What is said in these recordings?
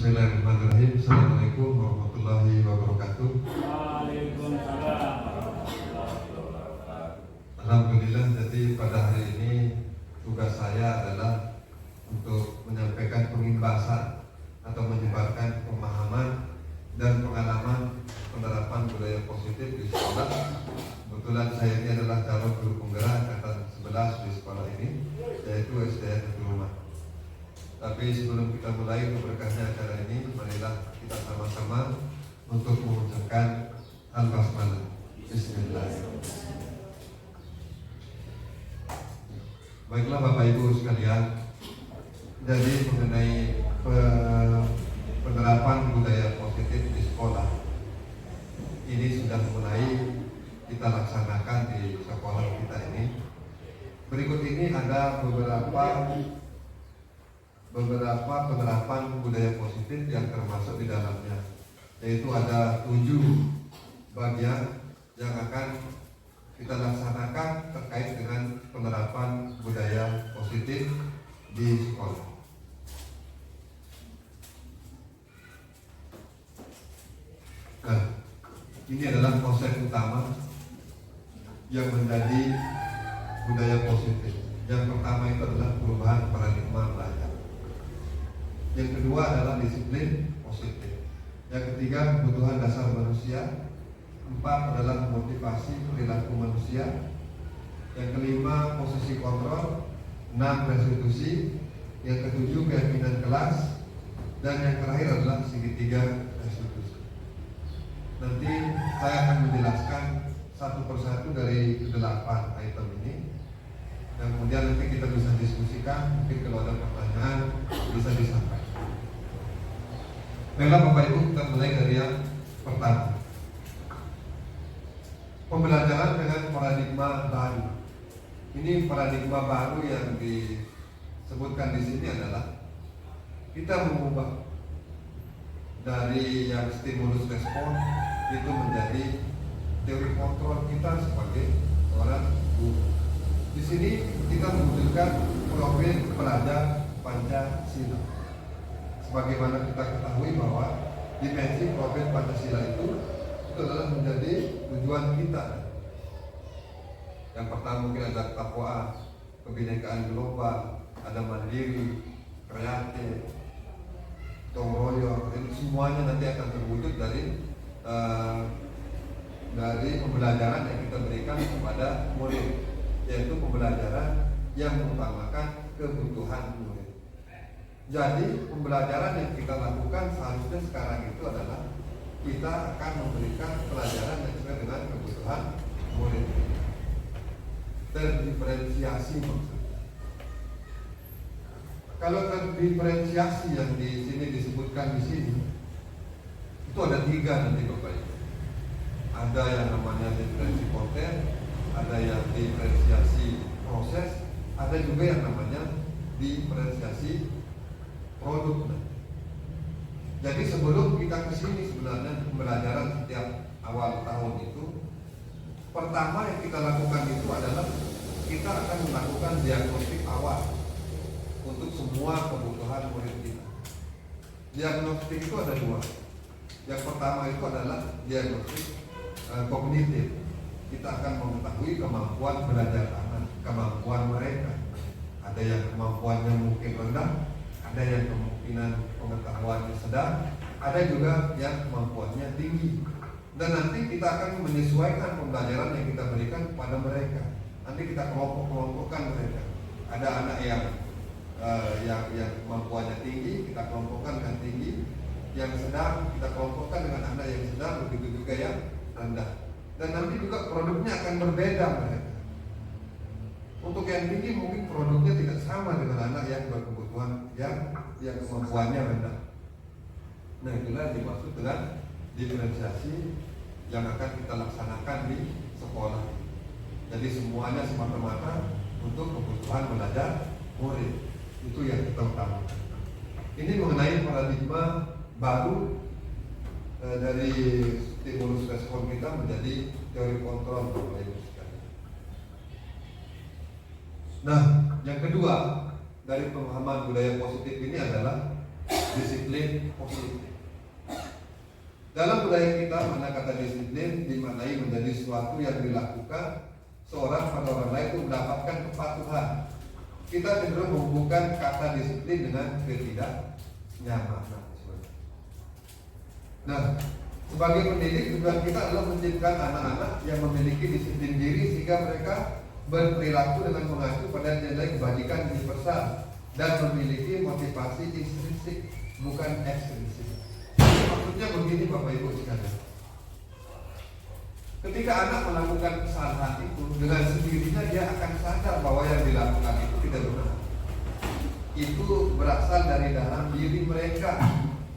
Bismillahirrahmanirrahim. Assalamualaikum warahmatullahi wabarakatuh. Waalaikumsalam warahmatullahi wabarakatuh. Alhamdulillah, jadi pada hari ini tugas saya adalah untuk menyampaikan pengimbasan atau menyebarkan pemahaman dan pengalaman penerapan budaya positif di sekolah. Kebetulan saya ini adalah calon guru penggerak angkatan 11 di sekolah ini, yaitu SDN Negeri Rumah. Tapi sebelum kita mulai berkahnya acara ini, marilah kita sama-sama untuk mengucapkan al-basmalah. Bismillahirrahmanirrahim. Baiklah Bapak Ibu sekalian, jadi mengenai penerapan budaya positif di sekolah ini sudah mulai kita laksanakan di sekolah kita ini. Berikut ini ada beberapa penerapan budaya positif yang termasuk di dalamnya, yaitu ada 7 bagian yang akan kita laksanakan terkait dengan penerapan budaya positif di sekolah. Nah, ini adalah konsep utama yang menjadi budaya positif. Yang pertama itu adalah perubahan paradigma belajar. Yang kedua adalah disiplin positif. Yang ketiga, kebutuhan dasar manusia. 4 adalah motivasi perilaku manusia. Yang kelima, posisi kontrol. 6, restitusi. Yang ketujuh, keyakinan kelas. Dan yang terakhir adalah segitiga restitusi. Nanti saya akan menjelaskan satu persatu dari 8 item ini. Dan kemudian nanti kita bisa diskusikan. Mungkin kalau ada pertanyaan bisa disampaikan. Baiklah Bapak Ibu, kita mulai dari yang pertama. Pembelajaran dengan paradigma baru. Ini paradigma baru yang disebutkan di sini adalah kita mengubah dari yang stimulus respon itu menjadi teori kontrol kita sebagai seorang guru. Di sini kita membutuhkan profil pelajar Pancasila. Sebagaimana kita ketahui bahwa dimensi profil Pancasila itu adalah menjadi tujuan kita. Yang pertama mungkin ada ketakwaan, kebinekaan global, ada mandiri, kreatif, gotong royong. Ini semuanya nanti akan terwujud dari pembelajaran yang kita berikan kepada murid, yaitu pembelajaran yang mengutamakan kebutuhan murid. Jadi pembelajaran yang kita lakukan seharusnya sekarang itu adalah kita akan memberikan pelajaran yang sesuai dengan kebutuhan murid. Terdiferensiasi maksudnya. Kalau terdiferensiasi yang di sini disebutkan di sini, itu ada 3 nanti Bapak Ibu. Ada yang namanya diferensi konten, ada yang diferensiasi proses, ada juga yang namanya diferensiasi produk. Jadi sebelum kita ke sini sebenarnya pembelajaran setiap awal tahun itu, pertama yang kita lakukan itu adalah kita akan melakukan diagnostik awal untuk semua kebutuhan murid kita. Diagnostik itu ada 2. Yang pertama itu adalah diagnostik kognitif. Kita akan mengetahui kemampuan belajar anak, kemampuan mereka. Ada yang kemampuannya mungkin rendah, ada yang kemungkinan pengetahuannya sedang, ada juga yang kemampuannya tinggi. Dan nanti kita akan menyesuaikan pembelajaran yang kita berikan kepada mereka. Nanti kita kelompok-kelompokkan mereka. Ada anak yang kemampuannya tinggi, kita kelompokkan dengan tinggi. Yang sedang kita kelompokkan dengan anak yang sedang, begitu juga yang rendah. Dan nanti juga produknya akan berbeda mereka. Untuk yang tinggi mungkin produknya tidak sama dengan anak yang berkebutuhan yang kemampuannya rendah. Nah, itulah dimaksud dengan diferensiasi yang akan kita laksanakan di sekolah. Jadi semuanya semata-mata untuk kebutuhan belajar murid. Itu yang kita utamakan. Ini mengenai paradigma baru dari stimulus respon kita menjadi teori kontrol. Nah, yang kedua dari pemahaman budaya positif ini adalah disiplin positif. Dalam budaya kita, mana kata disiplin dimaknai menjadi sesuatu yang dilakukan seorang pada orang lain untuk mendapatkan kepatuhan. Kita cenderung menghubungkan kata disiplin dengan ketidaknyamanan. Nah, sebagai pendidik tujuan kita adalah menciptakan anak-anak yang memiliki disiplin diri sehingga mereka berperilaku dengan mengacu pada nilai kebajikan universal dan memiliki motivasi intrinsik bukan ekstrinsik. Maksudnya begini Bapak Ibu sekalian. Ketika anak melakukan kesalahan itu, dengan sendirinya dia akan sadar bahwa yang dilakukan itu tidak benar. Itu berasal dari dalam diri mereka.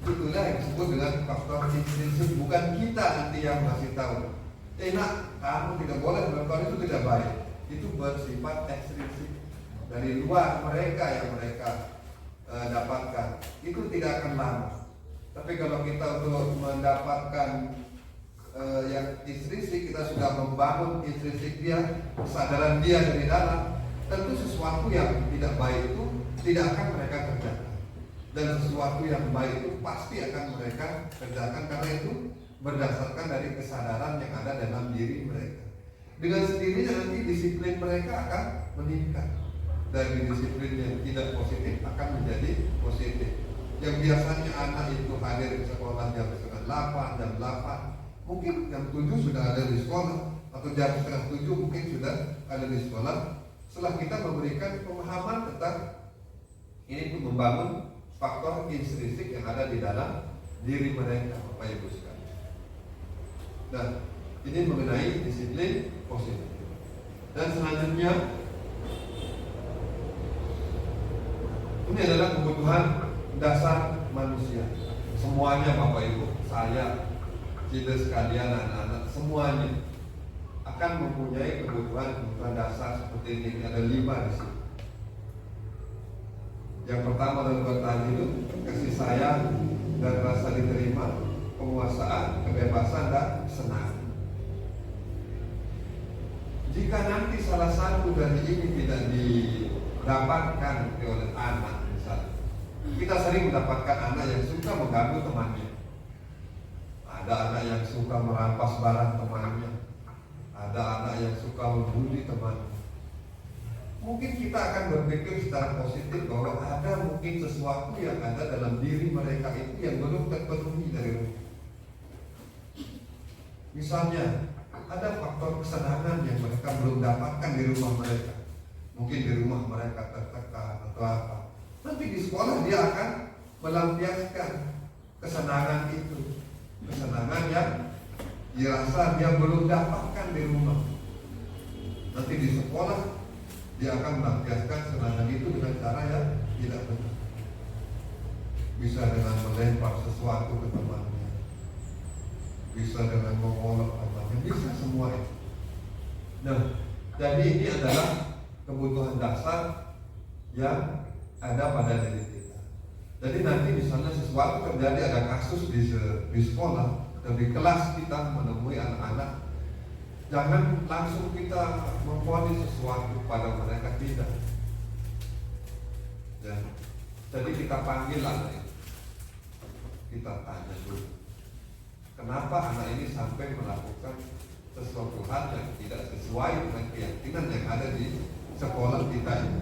Itulah yang disebut dengan faktor intrinsik. Bukan kita nanti yang masih tahu. Nak, kamu tidak boleh melakukan itu, tidak baik. Itu bersifat ekstrinsik dari luar mereka yang mereka dapatkan. Itu tidak akan lama. Tapi kalau kita untuk mendapatkan yang intrinsik, kita sudah membangun intrinsik dia, kesadaran dia dari dalam, tentu sesuatu yang tidak baik itu tidak akan mereka kerjakan, dan sesuatu yang baik itu pasti akan mereka kerjakan karena itu berdasarkan dari kesadaran yang ada dalam diri mereka. Dengan sendirinya nanti disiplin mereka akan meningkat. Dari disiplin yang tidak positif akan menjadi positif. Yang biasanya anak itu hadir di sekolah jam 8, jam 8, mungkin jam 7 sudah ada di sekolah, atau jam 6:30 mungkin sudah ada di sekolah. Setelah kita memberikan pemahaman tentang ini untuk membangun faktor intrinsik yang ada di dalam diri mereka, Bapak Ibu sekalian. Nah, ini mengenai disiplin positif. Dan selanjutnya, ini adalah kebutuhan dasar manusia. Semuanya Bapak Ibu, saya, kita sekalian, anak-anak, semuanya akan mempunyai kebutuhan dasar seperti ini. Ada 5 di sini. Yang pertama adalah bertahan hidup, kasih sayang dan rasa diterima, penguasaan, kebebasan dan senang. Jika nanti salah satu dari ini tidak didapatkan oleh anak, misalnya, kita sering mendapatkan anak yang suka mengganggu temannya. Ada anak yang suka merampas barang temannya. Ada anak yang suka membuli temannya. Mungkin kita akan berpikir secara positif bahwa ada mungkin sesuatu yang ada dalam diri mereka itu yang belum terpenuhi dari rumah. Misalnya, ada faktor kesenangan yang mereka belum dapatkan di rumah mereka. Mungkin di rumah mereka tertekan atau apa. Nanti di sekolah dia akan melampiaskan kesenangan itu. Kesenangan yang dirasa dia belum dapatkan di rumah. Nanti di sekolah dia akan melampiaskan kesenangan itu dengan cara yang tidak benar. Bisa dengan melempar sesuatu ke temannya, bisa dengan mengolok temannya, bisa semua itu. Nah, jadi ini adalah kebutuhan dasar yang ada pada diri kita. Jadi nanti misalnya sesuatu terjadi, ada kasus di sekolah atau di kelas kita menemui anak-anak, jangan langsung kita memvonis sesuatu pada mereka, tidak. Ya. Jadi kita panggil anak itu, kita tanya dulu, kenapa anak ini sampai melakukan sesuatu hal yang tidak sesuai dengan keyakinan yang ada di sekolah kita ini.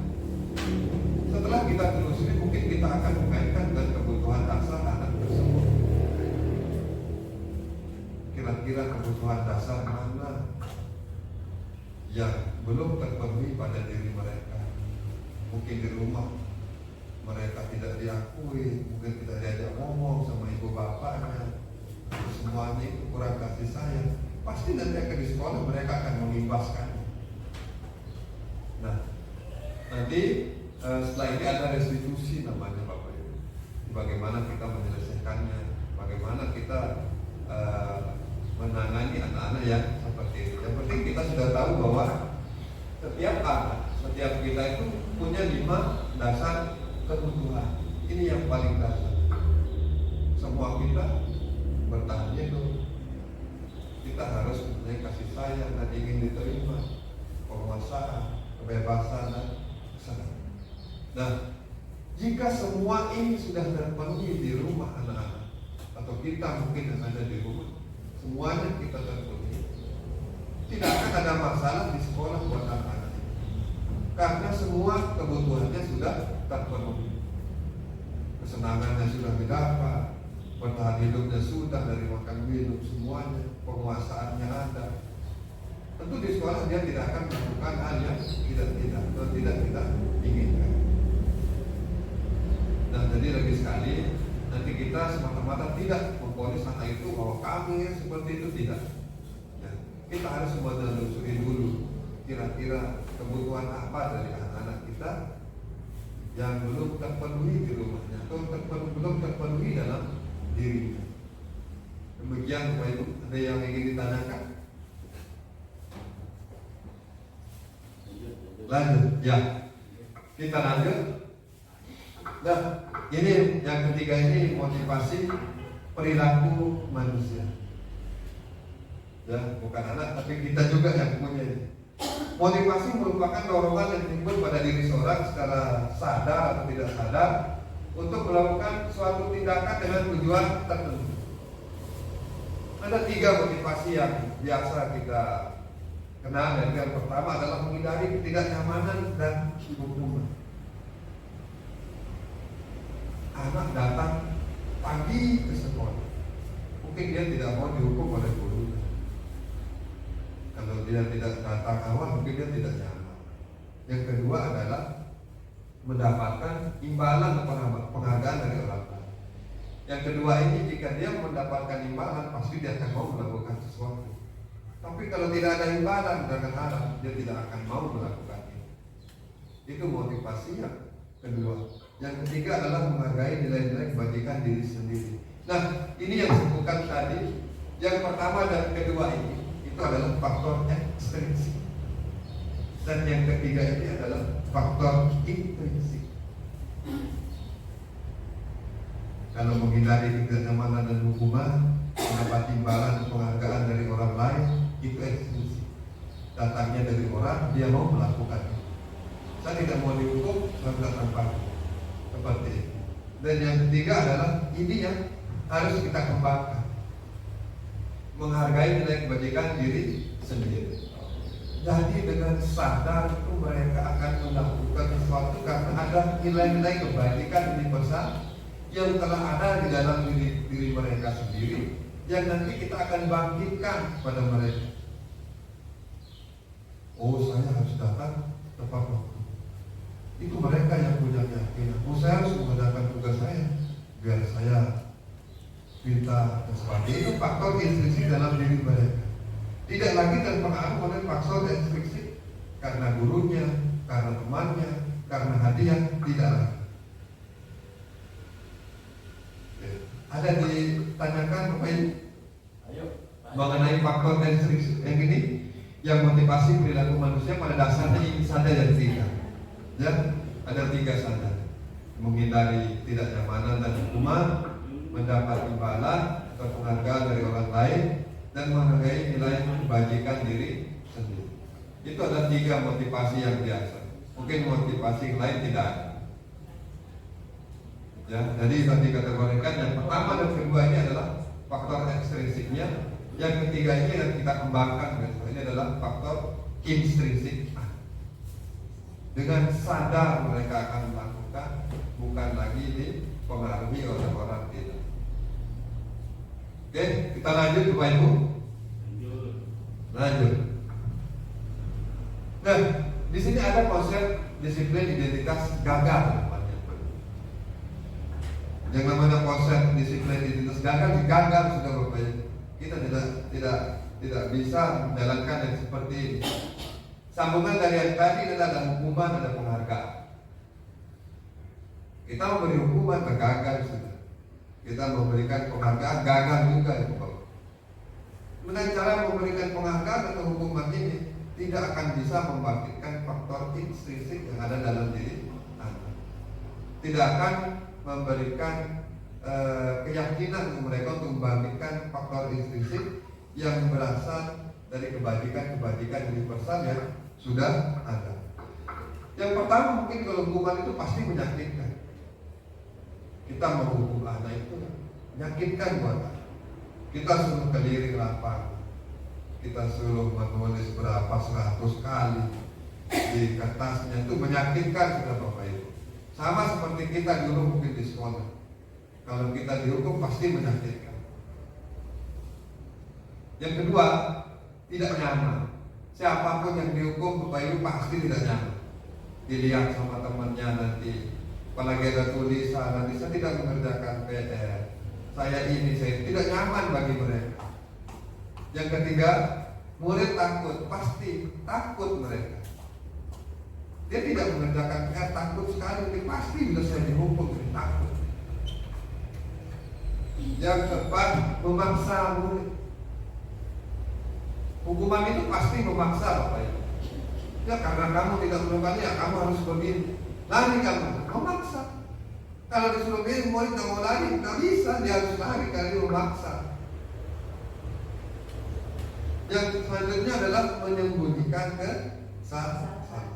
Setelah kita telusuri, mungkin kita akan mengaitkan dengan kebutuhan dasar anak tersebut. Kira-kira kebutuhan dasar mana yang belum terpenuhi pada diri mereka? Mungkin di rumah mereka tidak diakui, mungkin tidak diajak ngomong sama ibu bapaknya, semuanya itu kurang kasih sayang. Pasti nanti akan di sekolah mereka akan mengimbaskannya. Nah, nanti setelah ini ada restitusi namanya Bapak Ibu. Bagaimana kita menyelesaikannya, bagaimana kita menangani anak-anak yang seperti itu. Yang penting kita sudah tahu bahwa setiap anak, setiap kita itu punya 5 dasar kebutuhan. Ini yang paling dasar. Semua kita bertahan hidup. Kita harus mempunyai kasih sayang dan ingin diterima, penguasaan, kebebasan dan kesenangan. Nah, Jika semua ini sudah terpenuhi di rumah anak-anak, atau kita mungkin yang ada di rumah, semuanya kita terpenuhi, tidak akan ada masalah di sekolah buat anak-anak, karena semua kebutuhannya sudah terpenuhi. Kesenangannya sudah didapat, bertahan hidupnya sudah, dari makan minum semuanya, penguasaannya ada. Tentu di sekolah dia tidak akan melakukan hal yang tidak kita inginkan. Dan jadi lagi sekali, nanti kita semata-mata tidak memponis anak itu bahwa kami seperti itu, tidak. Ya, kita harus menelusuri dulu kira-kira kebutuhan apa dari anak-anak kita yang belum terpenuhi di rumahnya atau belum terpenuhi dalam dirinya. Demikian Bapak Ibu, ada yang ingin ditanyakan? Lanjut, ya. Kita lanjut. Nah, ini yang ketiga, ini motivasi perilaku manusia. Ya, bukan anak, tapi kita juga yang punya ini. Motivasi merupakan dorongan yang timbul pada diri seorang secara sadar atau tidak sadar untuk melakukan suatu tindakan dengan tujuan tertentu. Ada 3 motivasi yang biasa kita kenal. Yang pertama adalah menghindari ketidaknyamanan dan hukuman. Anak datang pagi ke sekolah, mungkin dia tidak mau dihukum oleh gurunya. Kalau dia tidak datang awal, mungkin dia tidak nyaman. Yang kedua adalah mendapatkan imbalan atau penghargaan dari orang tua. Yang kedua ini, jika dia mendapatkan imbalan, pasti dia akan mau melakukan sesuatu. Tapi kalau tidak ada imbalan, jangan harap dia tidak akan mau melakukannya. Itu motivasi yang kedua. Yang ketiga adalah menghargai nilai-nilai kebajikan diri sendiri. Nah, ini yang disebutkan tadi. Yang pertama dan kedua ini, itu adalah faktor ekstrinsik. Dan yang ketiga ini adalah faktor intrinsik. Kalau menghindari ketidaknyamanan dan hukuman, mendapat imbalan penghargaan dari orang lain, itu ekstrinsik. Datangnya dari orang, dia mau melakukannya. Saya tidak mau dihukum, saya tidak tampak seperti itu. Dan yang ketiga adalah ini yang harus kita kembangkan, menghargai nilai kebajikan diri sendiri. Jadi dengan sadar itu mereka akan melakukan sesuatu karena ada nilai-nilai kebajikan universal yang telah ada di dalam diri mereka sendiri, yang nanti kita akan bangkitkan kepada mereka. Oh, saya harus datang tepat waktu. Itu mereka yang punya keyakinan. Oh, saya harus mengerjakan tugas saya biar saya pintar dan sebagainya. Itu faktor intrinsik dalam diri mereka. Tidak lagi terpengaruh oleh faktor ekstrinsik karena gurunya, karena temannya, karena hadiah, tidak lagi. Ada ditanyakan Bapak Ibu mengenai faktor ekstrinsik yang ini, yang motivasi perilaku manusia pada dasarnya ini saja yang 3. Ya, ada 3 saja: menghindari tidak nyamanan dan hukuman, mendapat imbalan atau penghargaan dari orang lain, dan menghargai nilai kebajikan diri sendiri. Itu ada 3 motivasi yang biasa. Mungkin motivasi yang lain tidak ada. Ya, jadi tadi kategorikan yang pertama dan kedua ini adalah faktor ekstrinsiknya. Yang ketiga ini yang kita kembangkan, ini adalah faktor intrinsik. Dengan sadar mereka akan melakukan, bukan lagi dipengaruhi oleh orang tidak. Oke, kita lanjut Bapak Ibu. Lanjut. Nah, di sini ada konsep disiplin identitas gagal. Yang namanya konsep disiplin identitas gagal sudah Bapak Ibu. Kita tidak bisa menjalankan yang seperti ini. Sambungan dari yang tadi ada hukuman, ada penghargaan. Kita memberi hukuman, gagal sudah. Kita memberikan penghargaan, gagal juga ya Bapak. Dengan cara memberikan penghargaan atau hukuman ini tidak akan bisa membangkitkan faktor intrinsik yang ada dalam diri Anda. Tidak akan memberikan keyakinan mereka untuk membangkitkan faktor intrinsik yang berasal dari kebajikan universal yang sudah ada. Yang pertama, mungkin kalau hukuman itu pasti menyakitkan. kita menghukum anak itu menyakitkan buat anak. Kita suruh keliling lapangan, kita suruh menulis berapa 100 kali di kertasnya, itu menyakitkan sudah Bapak Ibu. Sama seperti kita dulu mungkin di sekolah, kalau kita dihukum pasti menyakitkan. Yang kedua, tidak nyaman. Siapapun yang dihukum Bapak Ibu pasti tidak nyaman. Dilihat sama temannya nanti, apalagi ada tulisan nanti saya tidak mengerjakan PR, saya ini, saya tidak nyaman bagi mereka. Yang ketiga, murid takut, pasti takut mereka. Dia tidak mengerjakan PR, takut sekali, dia pasti bila saya dihukum, dia takut. Yang keempat, memaksa murid. Hukuman itu pasti memaksa Bapak Ibu. Ya karena kamu tidak melakukan, ya kamu harus begini. Lari kamu, memaksa. Kalau disuruh begini, murid tidak mau lari, tidak bisa, dia harus lari karena dia memaksa. Yang selanjutnya adalah menyembunyikan kesalahan.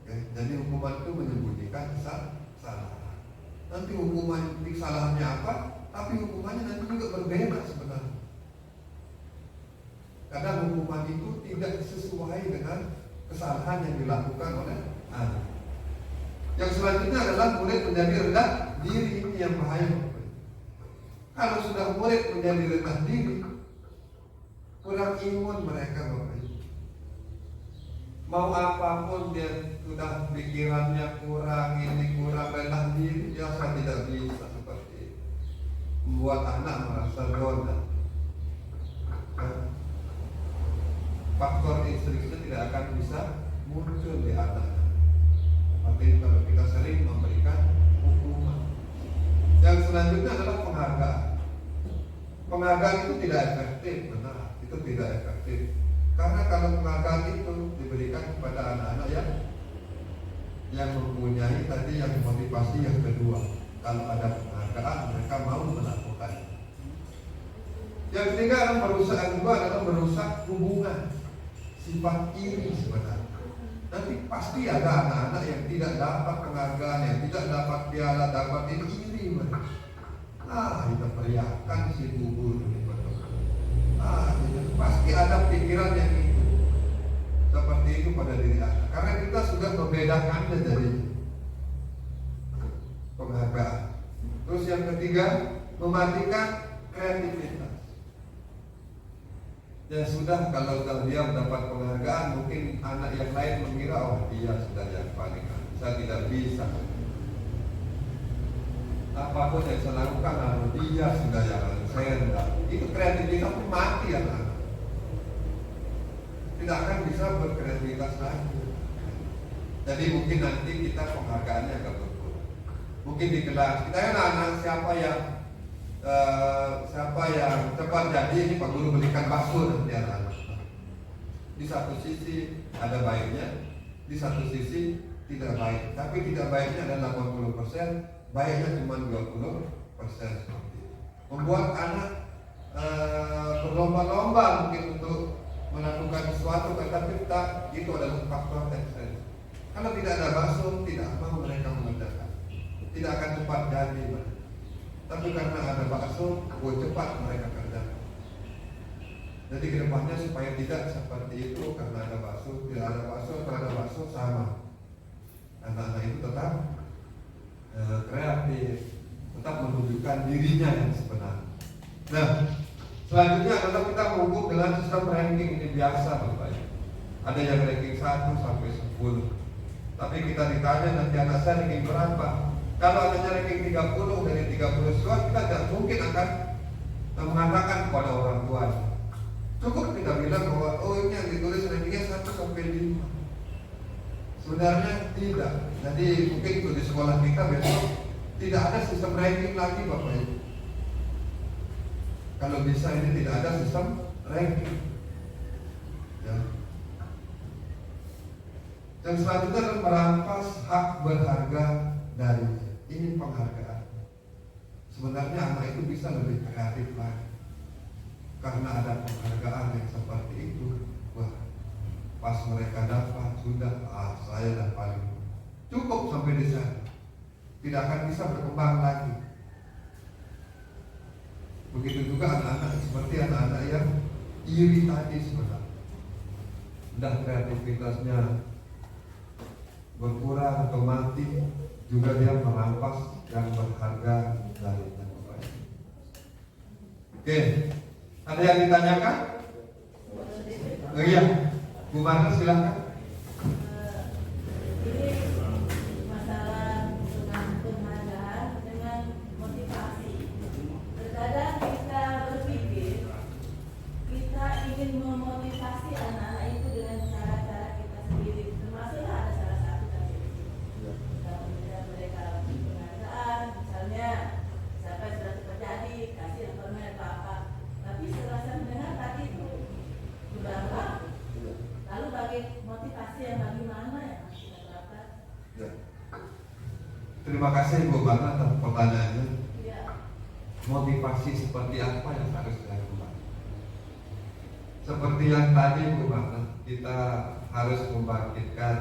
Jadi hukuman itu menyembunyikan kesalahan. Nanti hukuman kesalahannya apa, tapi hukumannya nanti juga berbeda sebenarnya. Karena hukuman itu tidak sesuai dengan kesalahan yang dilakukan oleh anak. Yang selanjutnya adalah murid menjadi rendah diri. Ini yang bahaya. Kalau sudah murid menjadi rendah diri, kurang imun mereka Bapak Ibu. Mau apapun dia sudah pikirannya kurang, ini kurang, rendah diri, dia tidak bisa seperti itu. Membuat anak merasa dosa. Faktor instruksi tidak akan bisa muncul di anak. Tapi kalau kita sering memberikan hukuman. Yang selanjutnya adalah penghargaan. Penghargaan itu tidak efektif, benar. Itu tidak efektif. Karena kalau penghargaan itu diberikan kepada anak-anak yang mempunyai tadi yang motivasi yang kedua. Kalau ada penghargaan, mereka mau melakukan. Yang ketiga adalah merusak, yang kedua adalah merusak hubungan. Sifat iri sebenarnya. Nanti pasti ada anak-anak yang tidak dapat penghargaan, yang tidak dapat piala, dapat ini iri mereka. Kita periakan si gugur ini betul. Pasti ada pikiran yang itu. Seperti itu pada diri anak. Karena kita sudah membedakannya dari penghargaan. Terus yang ketiga, mematikan kreativitas. Ya sudah, kalau dia mendapat penghargaan, mungkin anak yang lain mengira, oh dia sudah yang paling, saya tidak bisa. Apapun yang saya lakukan, dia sudah yang saya tidak. Itu kreativitas pun mati anak. Tidak akan bisa berkreativitas lagi. Jadi mungkin nanti kita penghargaannya agak berkurang. Mungkin di kelas kita anak-anak siapa yang cepat jadi, ini Pak Guru belikan bakso nanti anak-anak. Di satu sisi ada baiknya, di satu sisi tidak baik. Tapi tidak baiknya ada 80%, baiknya cuma 20% seperti itu. Membuat anak berlomba-lomba mungkin untuk melakukan sesuatu, tetapi itu adalah faktor ekstrim. Kalau tidak ada bakso, tidak mau mereka mengerjakan, tidak akan cepat jadi. Tapi karena ada bakso, cepat mereka kerjakan. Jadi kedepannya supaya tidak seperti itu, karena ada bakso, tidak ada bakso, kalau ada bakso sama. Anak-anak itu tetap kreatif, tetap menunjukkan dirinya yang sebenarnya. Nah, selanjutnya adalah kita menghukum dengan sistem ranking. Ini biasa Bapak. Ada yang ranking 1 sampai 10. Tapi kita ditanya nanti anak saya ranking berapa. Kalau anaknya ranking 30 dari 30 siswa, kita tidak mungkin akan mengatakan kepada orang tua. Cukup kita bilang bahwa ini yang ditulis rankingnya 1 sampai 5. Sebenarnya tidak. Jadi mungkin itu di sekolah kita besok tidak ada sistem ranking lagi Bapak Ibu. Kalau bisa ini tidak ada sistem ranking. Ya. Yang selanjutnya adalah merampas hak berharga darinya. Ini penghargaan. Sebenarnya anak itu bisa lebih kreatif lagi. Karena ada penghargaan yang seperti itu. Wah, pas mereka dapat sudah, saya dah paling cukup sampai di sana. tidak akan bisa berkembang lagi. Begitu juga anak-anak seperti anak-anak yang iri tadi sebenarnya. Entah kreativitasnya berkurang atau mati, juga dia merampas yang berharga dari yang lain. Oke, ada yang ditanyakan? Oh iya, Bu Marta silakan. Ini masalah penghargaan dengan motivasi. Terkadang kita berpikir kita ingin memotivasi anak-anak itu dengan cara-cara kita sendiri. Termasuklah ada salah satu tadi. Kita memberikan mereka penghargaan, misalnya sampai sudah terjadi kasih appointment apa. Tapi setelah saya mendengar tadi itu sudah lama. Lalu bagi motivasi yang bagaimana ya Mas kita terapkan? Ya. Terima kasih Bu Marta atas pertanyaannya. Iya. Motivasi seperti apa yang harus dilakukan? Seperti yang tadi Bu Marta, kita harus membangkitkan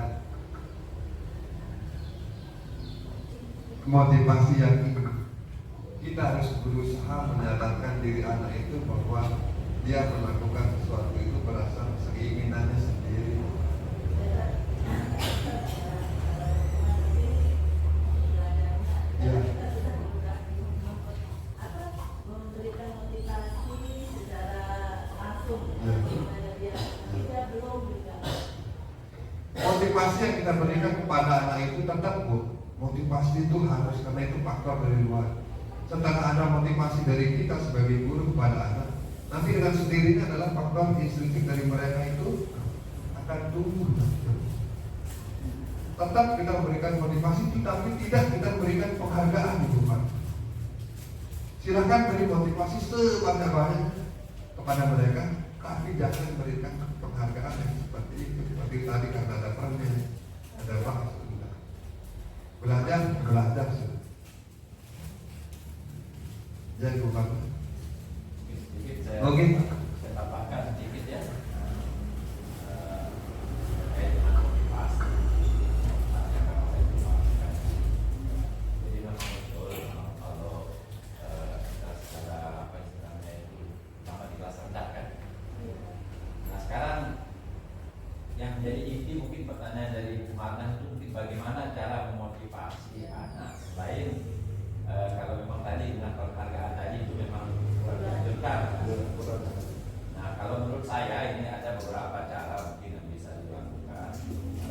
motivasi yang tinggi. Kita harus berusaha menyadarkan diri anak itu bahwa dia melakukan sesuatu itu berdasarkan keinginannya sendiri. Ya. Memberikan motivasi secara langsung Ya. kepada dia. Kita belum juga. Motivasi yang kita berikan kepada anak itu tetap Bu, motivasi itu harus, karena itu faktor dari luar. Setelah ada motivasi dari kita sebagai guru kepada anak, nanti dengan sendirinya adalah faktor instinktif dari mereka itu akan tumbuh. Tetap kita memberikan motivasi itu, tapi tidak kita memberikan penghargaan itu Pak. Silakan beri motivasi sebanyak-banyaknya kepada mereka, tapi jangan berikan penghargaan yang seperti itu. Seperti tadi karena ada permen, ada bahas, belajar sudah. Jadi bukan. Sedikit Oke. saya tambahkan sedikit ya. Terkait dengan motivasi. Jadi memang betul kalau kita secara apa istilahnya itu lama di kelas rendah kan. Nah sekarang yang menjadi inti mungkin pertanyaan dari Bu Marna itu mungkin bagaimana cara memotivasi anak selain kalau memang tadi dengan penghargaan tadi itu memang kurang dianjurkan. Nah kalau menurut saya ini ada beberapa cara mungkin yang bisa dilakukan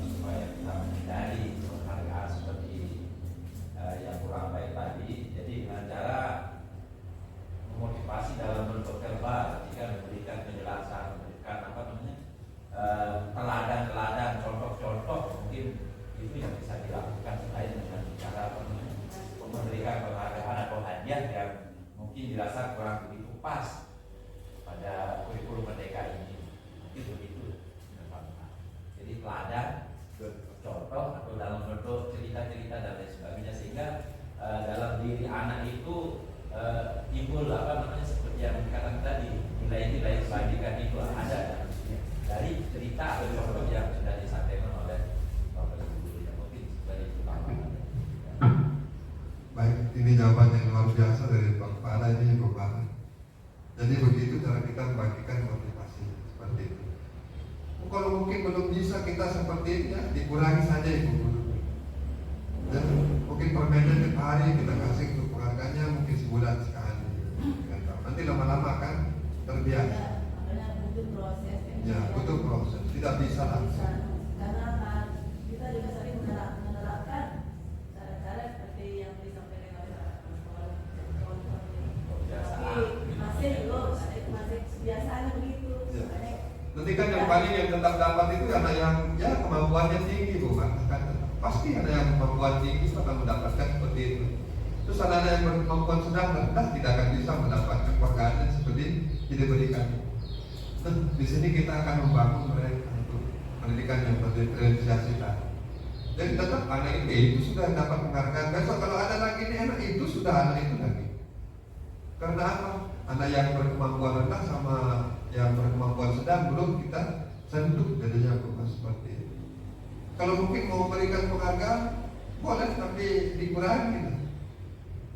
supaya kita menghindari penghargaan seperti yang kurang baik tadi. Jadi dengan cara memotivasi dalam bentuk verbal, jika memberikan penjelasan, memberikan apa namanya teladan-teladan, contoh-contoh mungkin itu yang bisa dilakukan selain dengan cara apa namanya memberikan penghargaan atau hadiah yang mungkin dirasa kurang begitu pas pada kurikulum merdeka ini. Mungkin begitu. Jadi teladan, contoh atau dalam bentuk cerita-cerita dan lain sebagainya, sehingga dalam diri anak itu timbul apa namanya seperti yang dikatakan tadi, nilai-nilai kebajikan itu ada dari cerita atau contoh yang sudah disampaikan oleh Bapak Ibu yang mungkin dari itu tambahan. Baik, ini jawaban yang luar biasa dari Pak Fara ini Bu Fara. Jadi begitu cara kita membagikan motivasi seperti itu. Kalau mungkin belum bisa kita seperti ini ya, dikurangi saja Ibu Guru. Dan mungkin permennya tiap hari kita kasih untuk penghargaannya mungkin sebulan sekali. Nanti lama-lama kan terbiasa. Makanya butuh proses. Ya, butuh proses. Tidak bisa langsung. Karena kita juga sering menerapkan cara-cara seperti yang disampaikan oleh tapi masih belum, masih kebiasaan begitu. Ya. Nanti kan yang paling yang tetap dapat itu karena yang ya kemampuannya tinggi Bu kan. Pasti ada yang kemampuan tinggi itu akan mendapatkan seperti itu. Terus ada yang berkemampuan sedang rendah tidak akan bisa mendapatkan penghargaan seperti yang diberikan. Nah, di sini kita akan membangun mereka untuk pendidikan yang berdiferensiasi tadi. Jadi tetap anak itu sudah dapat penghargaan. Besok kalau ada lagi ini anak itu sudah anak itu lagi. Karena apa? Anak yang berkemampuan rendah sama yang berkemampuan sedang belum kita sentuh jadinya bukan seperti itu. Kalau mungkin mau memberikan penghargaan, boleh tapi dikurangi lah.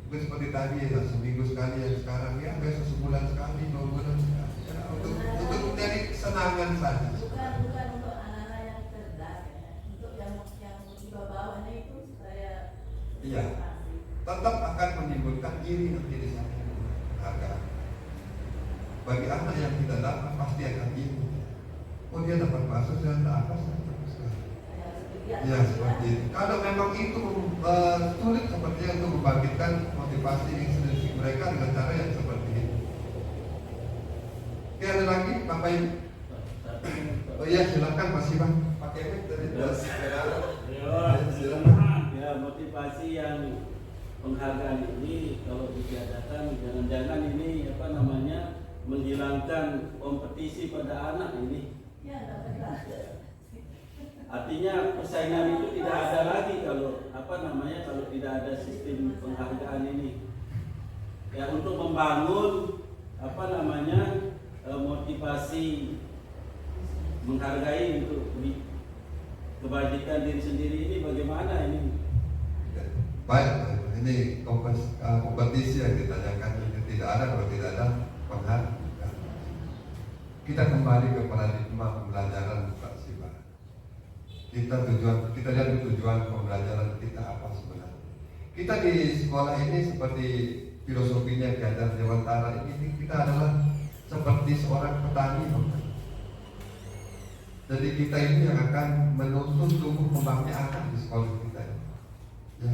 Bukan seperti tadi ya, seminggu sekali yang sekarang ya, besok sebulan sekali, 2 bulan sekali ya, untuk jadi kesenangan saja. Bukan untuk anak-anak yang cerdas ya, untuk yang di bawahnya itu supaya Iya. Tetap akan menimbulkan iri nanti di sana harga. Bagi anak yang tidak dapat pasti akan iri. Oh dia dapat masuk, saya tak apa saja. Ya seperti itu. Kalau memang itu sulit sepertinya untuk membangkitkan motivasi intrinsik mereka dengan cara yang seperti itu. Oke, ada lagi Bapak Ibu? Oh iya silakan Mas Iwan. Pakai mic dari Ya, motivasi yang penghargaan ini kalau ditiadakan jangan-jangan ini menghilangkan kompetisi pada anak ini. Ya, dapat. Artinya persaingan itu tidak ada lagi kalau kalau tidak ada sistem penghargaan ini. Ya untuk membangun motivasi menghargai untuk kebajikan diri sendiri ini bagaimana ini? Baik, ini kompetisi yang ditanyakan itu tidak ada kalau tidak ada penghargaan. Kita kembali ke paradigma pembelajaran Pak Siva. Kita lihat tujuan pembelajaran kita apa sebenarnya. Kita di sekolah ini seperti filosofinya Ki Hajar Dewantara ini, kita adalah seperti seorang petani. Jadi kita ini yang akan menuntun tumbuh kembangnya anak di sekolah kita. Ya.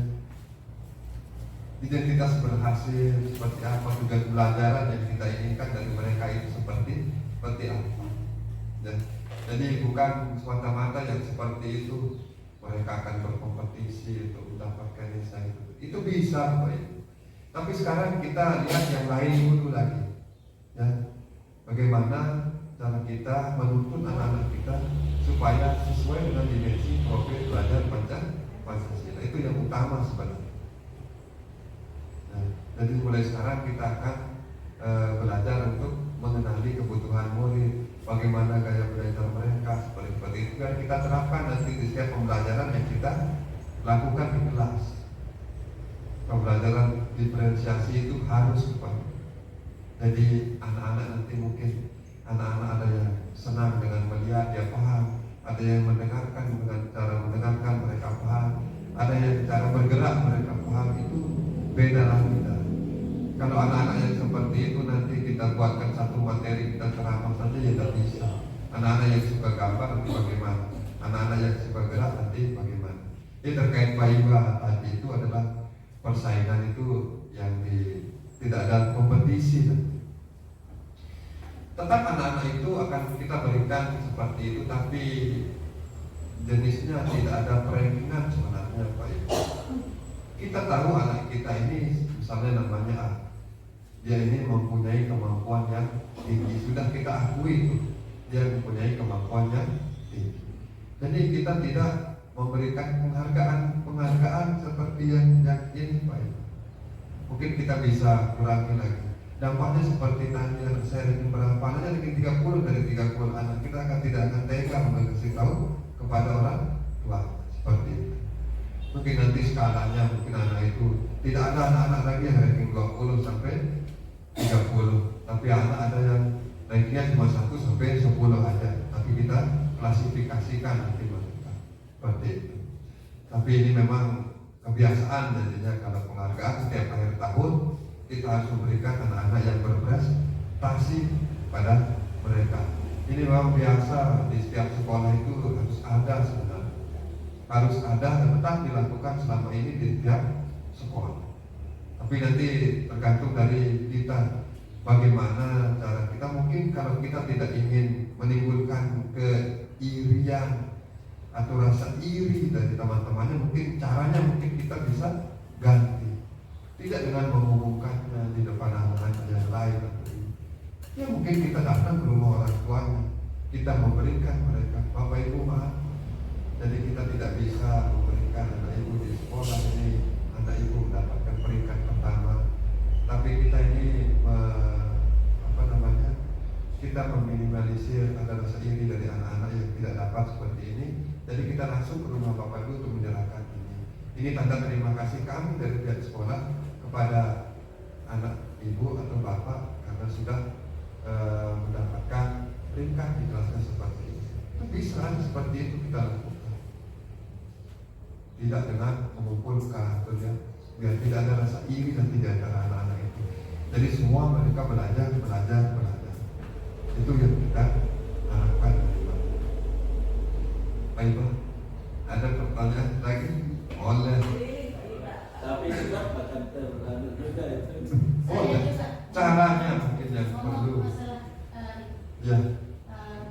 Identitas berhasil seperti apa, tugas pembelajaran yang kita inginkan dari mereka itu seperti apa. Dan jadi bukan semata-mata yang seperti itu mereka akan berkompetisi untuk mendapatkan nilai itu bisa Bapak Ibu. Tapi sekarang kita lihat yang lain dulu lagi, ya bagaimana cara kita menuntun anak-anak kita supaya sesuai dengan dimensi profil belajar Pancasila itu yang utama sebenarnya. Nah, jadi mulai sekarang kita akan belajar untuk mengenali kebutuhan murid, bagaimana gaya belajar mereka seperti itu kan kita terapkan nanti di setiap pembelajaran yang kita lakukan di kelas. Pembelajaran diferensiasi itu harus Pak. Jadi anak-anak nanti mungkin anak-anak ada yang senang dengan melihat dia paham, ada yang mendengarkan dengan cara mendengarkan mereka paham, ada yang cara bergerak mereka paham, itu beda lagi. Kalau anak-anak yang seperti itu nanti kita buatkan satu materi kita ceramah saja ya tidak bisa. Anak-anak yang suka gambar nanti bagaimana? Anak-anak yang suka gerak nanti bagaimana? Ini terkait Pak Iwa tadi itu adalah persaingan itu yang tidak ada kompetisi. Tetap anak-anak itu akan kita berikan seperti itu, tapi jenisnya tidak ada perankingan sebenarnya Pak Ibu. Kita tahu anak kita ini misalnya namanya A, dia ini mempunyai kemampuan yang tinggi, sudah kita akui itu dia mempunyai kemampuan yang tinggi. Jadi kita tidak memberikan penghargaan seperti yang ini Pak Ibu. Mungkin kita bisa kurangi lagi. Dampaknya seperti tadi yang saya ingin berapa anaknya dengan 30 dari 30 anak kita tidak akan tega mengasih tahu kepada orang tua seperti itu. Mungkin nanti skalanya mungkin anak itu tidak ada anak-anak lagi yang ranking 20 sampai 30, tapi anak ada yang rankingnya cuma 1 sampai 10 aja. Tapi kita klasifikasikan nanti mereka seperti itu. Tapi ini memang kebiasaan jadinya kalau penghargaan setiap akhir tahun kita harus memberikan anak-anak yang berprestasi pada mereka. Ini memang biasa di setiap sekolah itu harus ada sebenarnya. Harus ada dan tetap dilakukan selama ini di setiap sekolah. Tapi nanti tergantung dari kita bagaimana cara kita. Mungkin kalau kita tidak ingin menimbulkan keirian atau rasa iri dari teman-temannya, mungkin caranya mungkin kita bisa ganti. Tidak dengan mengumumkannya di depan anak-anak yang lain. Ya mungkin kita datang ke rumah orang tuanya, kita memberikan mereka Bapak Ibu maaf. Jadi kita tidak bisa memberikan anak ibu di sekolah ini anak ibu mendapatkan peringkat pertama. Tapi kita ini kita meminimalisir ada rasa iri dari anak-anak yang tidak dapat seperti ini. Jadi kita langsung ke rumah Bapak Ibu untuk menyerahkan ini. Ini tanda terima kasih kami dari pihak sekolah kepada anak ibu atau bapak karena sudah mendapatkan peringkat di kelasnya seperti ini. Bisa seperti itu kita lakukan. Tidak dengan mengumpulkan biar tidak ada rasa iri dan tidak ada anak-anak itu. Jadi semua mereka belajar. Itu yang kita harapkan dari Pak. Baik, ada pertanyaan lagi? Oleh. Tapi juga bahkan terlalu juga itu. Caranya mungkin yang perlu. Masalah Ya.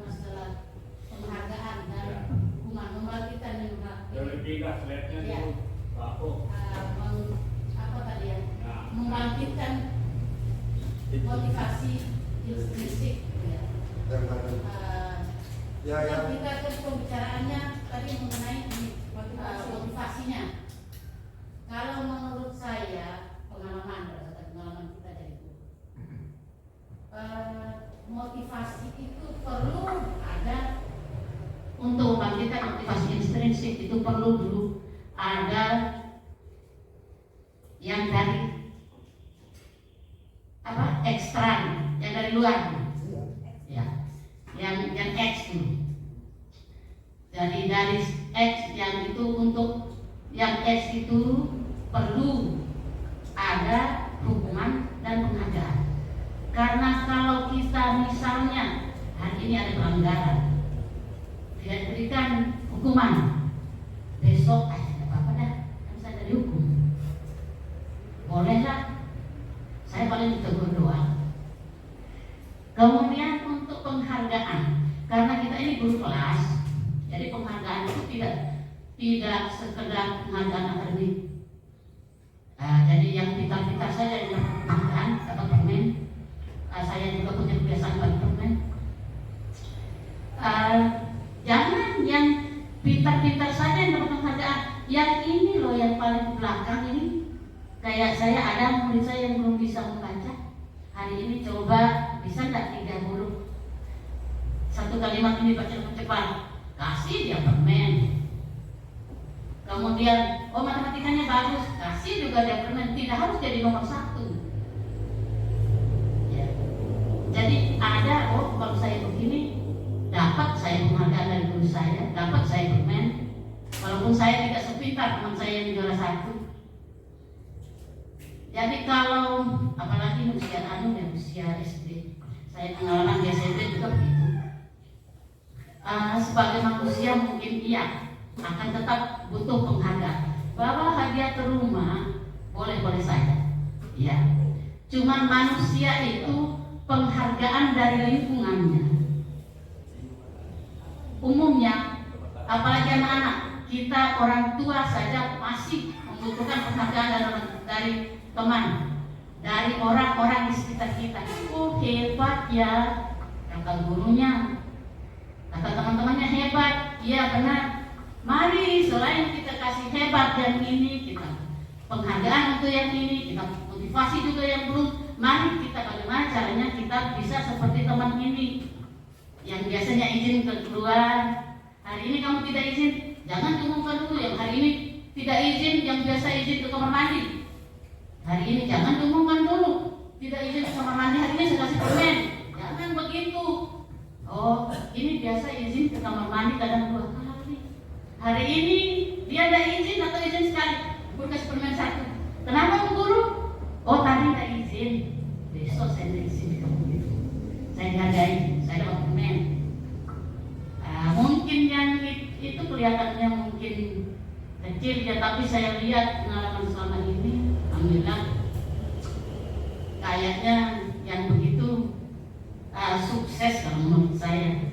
masalah penghargaan dan hukuman membangkitkan ya, apa tadi ya, membangkitkan motivasi intrinsik ya. Yang mana? Kita ke pembicaraannya tadi mengenai motivasinya. Kalau menurut saya pengalaman berdasarkan pengalaman kita dari itu, motivasi itu perlu ada untuk membangkitkan motivasi intrinsik itu perlu dulu ada yang dari ekstern, yang dari luar ya, yang X dulu. Dari X yang itu untuk yang X itu perlu ada hukuman dan penghargaan. Karena kalau kita misalnya hari ini ada pelanggaran, tidak diberikan hukuman, besok tidak apa-apa dah, kan saya dari hukum. Boleh lah, saya paling ditegur doang. Kemudian untuk penghargaan, karena kita ini guru kelas, jadi penghargaan itu tidak sekedar penghargaan akademik. Jadi yang pintar-pintar saja yang penghargaan dapat permen. Saya juga punya kebiasaan dapat permen. Jangan yang pintar-pintar saja yang dapat penghargaan. Yang ini loh yang paling belakang ini. Kayak saya ada murid saya yang belum bisa membaca. Hari ini coba bisa enggak 3 huruf. Satu kalimat ini baca cepat. Kasih dia permen. Kemudian, matematikanya bagus, kasih juga dia permen. Tidak harus jadi nomor 1. Ya. Jadi ada, kalau saya begini, dapat saya penghargaan dari guru saya, dapat saya permen. Walaupun saya tidak sepintar teman saya yang juara 1. Jadi kalau apalagi usia SD, saya pengalaman di SMP juga begitu. Sebagai manusia mungkin iya akan tetap butuh penghargaan. Bawa hadiah ke rumah boleh-boleh saja, ya. Cuman manusia itu penghargaan dari lingkungannya. Umumnya, apalagi anak-anak, kita orang tua saja masih membutuhkan penghargaan dari teman, dari orang-orang di sekitar kita. Oh hebat ya, kata gurunya, kata teman-temannya hebat, iya benar. Mari selain kita kasih hebat yang ini, kita penghargaan untuk yang ini, kita motivasi juga yang belum. Mari kita bagaimana caranya kita bisa seperti teman ini yang biasanya izin keluar. Hari ini kamu tidak izin, jangan diumumkan dulu. Yang hari ini tidak izin, yang biasa izin ke kamar mandi. Hari ini jangan diumumkan dulu, tidak izin ke kamar mandi. Hari ini saya kasih permen, jangan begitu. Oh, ini biasa izin ke kamar mandi kadang 2 kali. Hari ini dia ada izin atau izin sekali, guru kasih permen 1. Kenapa guru? Oh tadi tidak izin, besok saya tidak izin kamu gitu. Saya hargai, saya dapat permen. Mungkin yang itu kelihatannya mungkin kecil ya, tapi saya lihat pengalaman selama ini, alhamdulillah, kayaknya yang begitu sukses kalau menurut saya.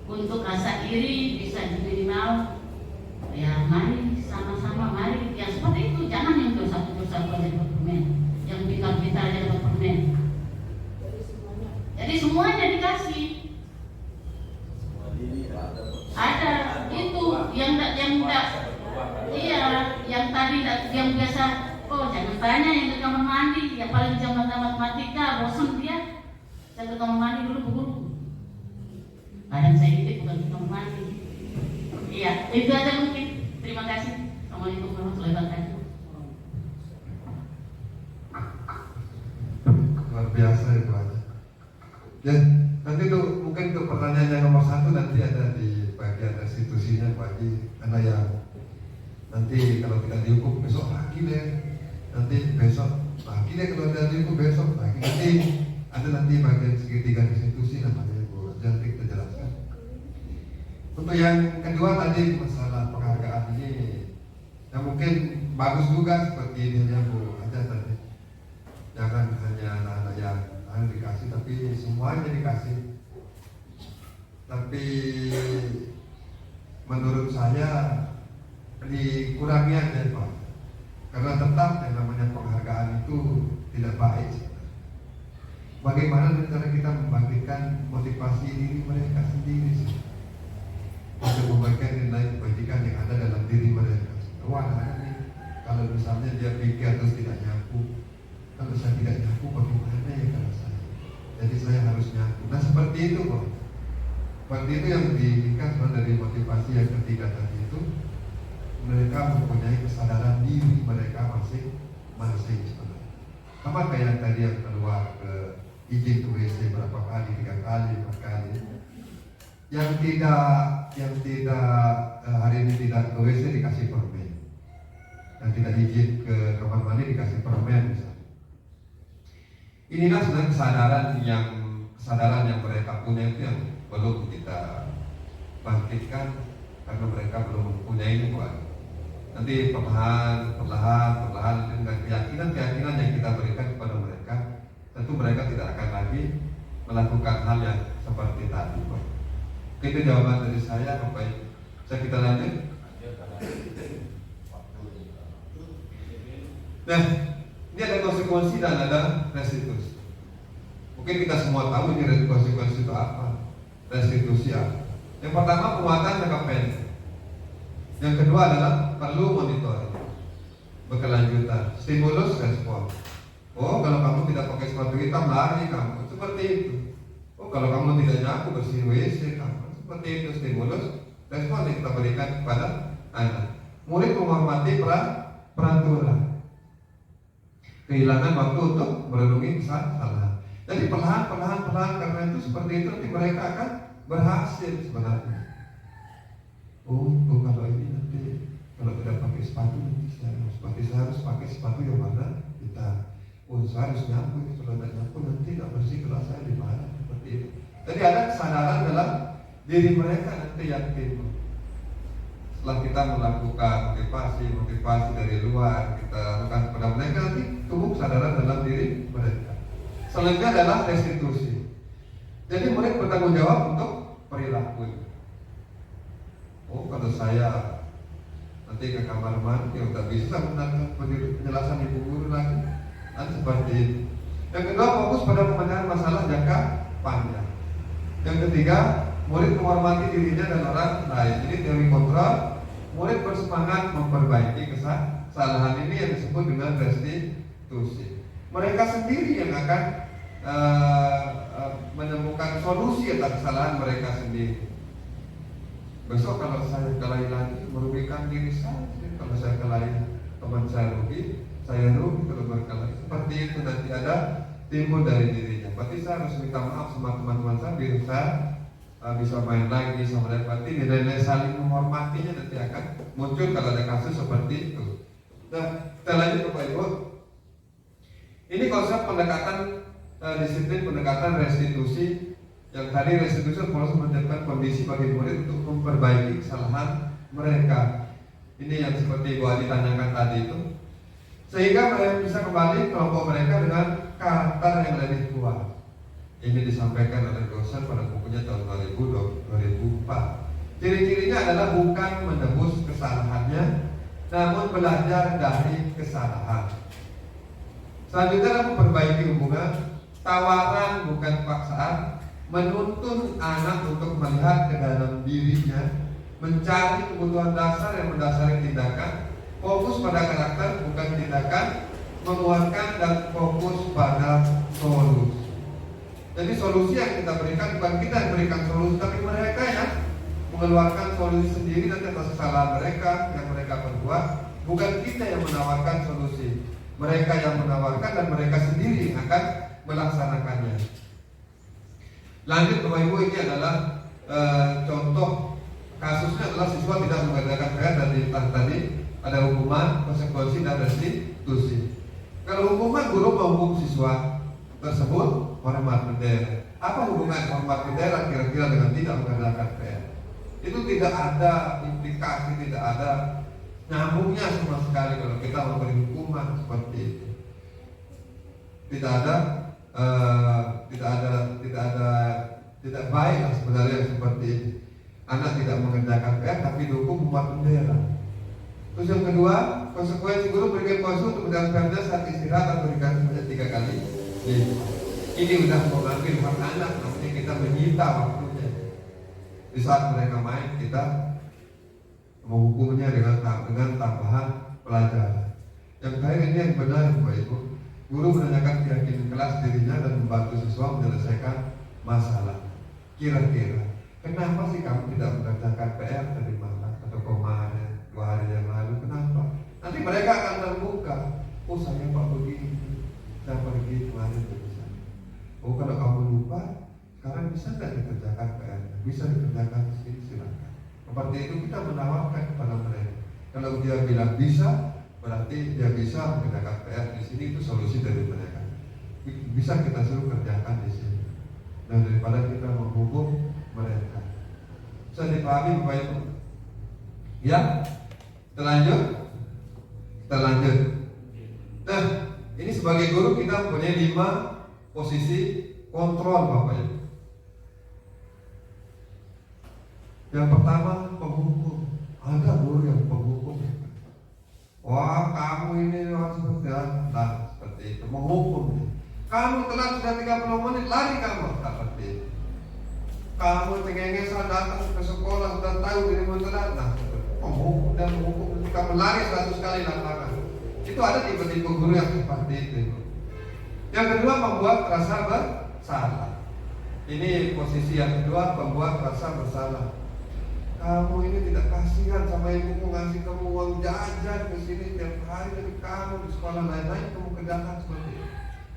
Untuk rasa iri bisa diminimal. Ya mari sama-sama, mari yang seperti itu. Jangan yang dosa-dosa aja dapat permen, yang pintar-pintar aja dapat permen. Jadi semuanya dikasih. Ada itu yang iya, yang tadi yang biasa. Oh jangan tanya yang ke kamar mandi, yang paling zaman matematika bosan dia. Saya ke kamar mandi dulu guru. Kadang saya bukan ke kamar mandi. Iya, itu aja mungkin. Terima kasih. Assalamualaikum warahmatullahi wabarakatuh. Luar biasa itu aja. Ya, nanti tuh mungkin untuk pertanyaan yang nomor 1 nanti ada di bagian restitusinya Pak Haji. Ada yang nanti kalau tidak dihukum besok lagi deh. Nanti besok lagi deh kalau tidak dihukum besok lagi. Nanti ada nanti bagian segitiga restitusi namanya Bu. Nanti kita jelaskan. Untuk yang kedua tadi masalah penghargaan ini, yang mungkin bagus juga seperti ini ya Bu. Ada tadi. Jangan hanya anak-anak yang dikasih, tapi semuanya dikasih. Tapi menurut saya dikurangi aja Pak, karena tetap yang namanya penghargaan itu tidak baik. Bagaimana cara kita membangkitkan motivasi diri mereka sendiri untuk memberikan nilai kebajikan yang ada dalam diri mereka. Wah, ini kalau misalnya dia pikir terus tidak nyapu, kalau saya tidak nyapu bagaimana ya kalau saya? Jadi saya harus nyapu. Nah seperti itu Pak. Seperti itu yang diinginkan dari motivasi yang ketiga tadi itu, mereka mempunyai kesadaran diri mereka masing-masing sebenarnya. Sama kayak tadi yang keluar ke izin ke WC berapa kali, 3 kali, 4 kali. Yang tidak hari ini tidak ke WC dikasih permen. Yang tidak izin ke kamar mandi dikasih permen misalnya. Inilah sebenarnya kesadaran yang mereka punya itu yang belum kita bangkitkan karena mereka belum mempunyai Pak. Nanti perlahan dengan keyakinan yang kita berikan kepada mereka, tentu mereka tidak akan lagi melakukan hal yang seperti tadi Pak. Itu jawaban dari saya Bapak. Kita lanjut. Nah, ini ada konsekuensi dan ada restitusi. Mungkin kita semua tahu ini konsekuensi itu apa, restitusi apa. Yang pertama penguatan jangka pendek. Yang kedua adalah perlu monitoring berkelanjutan, stimulus respon. Oh, kalau kamu tidak pakai sepatu hitam lari kamu, seperti itu. Oh, kalau kamu tidak nyapu bersihin WC kamu, seperti itu stimulus respon yang kita berikan kepada anak. Murid menghormati peraturan. Kehilangan waktu untuk merenungi kesalahan. Jadi perlahan karena itu seperti itu nanti mereka akan berhasil sebenarnya. Oh kalau ini nanti kalau tidak pakai sepatu nanti saya harus pakai sepatu yang mana kita. Oh saya harus nyapu, kalau tidak nyapu nanti tidak bersih kelas saya di mana, seperti itu. Jadi ada kesadaran dalam diri mereka nanti yang timbul. Setelah kita melakukan motivasi dari luar, kita lakukan kepada mereka, nanti tumbuh kesadaran dalam diri mereka. Selanjutnya adalah restitusi. Jadi murid bertanggung jawab untuk perilaku. Oh kalau saya nanti ke kamar mandi tidak bisa mendengarkan penjelasan ibu guru lagi, dan seperti itu. Yang kedua fokus pada pemecahan masalah jangka panjang. Yang ketiga murid menghormati dirinya dan orang lain. Jadi teori kontrol, murid bersemangat memperbaiki kesalahan ini yang disebut dengan restitusi. Mereka sendiri yang akan menemukan solusi atas kesalahan mereka sendiri. Besok kalau saya kelahi lagi merugikan diri saya. Kalau saya kelahi teman saya rugi kalau berkelahi. Seperti itu nanti ada timbul dari dirinya. Berarti saya harus minta maaf sama teman-teman saya biar saya bisa main lagi sama dia. Berarti nilai-nilai saling menghormatinya nanti akan muncul kalau ada kasus seperti itu. Nah, kita lanjut Bapak Ibu. Ini konsep pendekatan disiplin pendekatan restitusi. Yang tadi restitusi harus menciptakan kondisi bagi murid untuk memperbaiki kesalahan mereka. Ini yang seperti Bu Adi tanyakan tadi itu, sehingga mereka bisa kembali kelompok mereka dengan karakter yang lebih kuat. Ini disampaikan oleh dosen pada bukunya tahun 2004. Ciri-cirinya adalah bukan menebus kesalahannya, namun belajar dari kesalahan. Selanjutnya adalah memperbaiki hubungan, tawaran bukan paksaan, menuntun anak untuk melihat ke dalam dirinya, mencari kebutuhan dasar yang mendasari tindakan, fokus pada karakter bukan tindakan, menguatkan dan fokus pada solusi. Jadi solusi yang kita berikan bukan kita yang berikan solusi, tapi mereka yang mengeluarkan solusi sendiri nanti atas kesalahan mereka yang mereka perbuat. Bukan kita yang menawarkan solusi, mereka yang menawarkan dan mereka sendiri akan melaksanakannya. Lanjut Bapak Ibu, ini adalah contoh kasusnya adalah siswa tidak mengerjakan PR dan tadi ada hukuman, konsekuensi dan restitusi. Kalau hukuman, guru menghukum siswa tersebut hormat bendera. Apa hubungan hormat bendera kira-kira dengan tidak mengerjakan PR? Itu tidak ada implikasi, tidak ada nyambungnya sama sekali kalau kita memberi hukuman seperti itu. Tidak baik lah sebenarnya seperti ini. Anak tidak mengerjakan PR tapi dihukum hormat bendera. Terus yang kedua, konsekuensi guru berikan konsum untuk menjalankan PR saat istirahat atau dikasih sebanyak 3 kali. Ini sudah mengambil hak anak, namanya kita menyita waktunya. Di saat mereka main, kita menghukumnya dengan tambahan pelajaran. Yang terakhir ini yang benar, Bapak Ibu. Guru menanyakan keyakinan kelas dirinya dan membantu siswa menyelesaikan masalah. Kira-kira, kenapa sih kamu tidak mengerjakan PR tadi malam atau kemarin, 2 hari yang lalu? Kenapa? Nanti mereka akan terbuka. Oh, saya Pak begini, saya pergi kemarin ke sana. Oh, kalau kamu lupa, sekarang bisa nggak dikerjakan PR? Bisa dikerjakan di sini, silakan. Seperti itu kita menawarkan kepada mereka. Kalau dia bilang bisa, berarti dia bisa mengerjakan PR di sini, itu solusi dari mereka. Bisa kita suruh kerjakan di sini. Dan daripada kita menghukum mereka. Bisa dipahami Bapak Ibu? Ya, kita lanjut. Nah, ini sebagai guru kita punya 5 posisi kontrol Bapak Ibu. Yang pertama, penghukum. Ada guru yang penghukum. Wah, kamu ini seperti apa? Seperti itu, menghukum. Kamu telat sudah 30 menit, lari kamu. Seperti itu. Kamu cengengesan datang ke sekolah, sudah tahu dirimu telat. Nah, menghukum dan menghukum. Kamu lari 100 kali lapangan. Itu ada tipe-tipe guru yang seperti itu. Yang kedua, membuat rasa bersalah. Ini posisi yang kedua, membuat rasa bersalah. Kamu ini tidak kasihan sama ibumu ngasih kamu uang jajan ke sini tiap hari, tapi kamu di sekolah lain-lain kamu kerjakan seperti itu.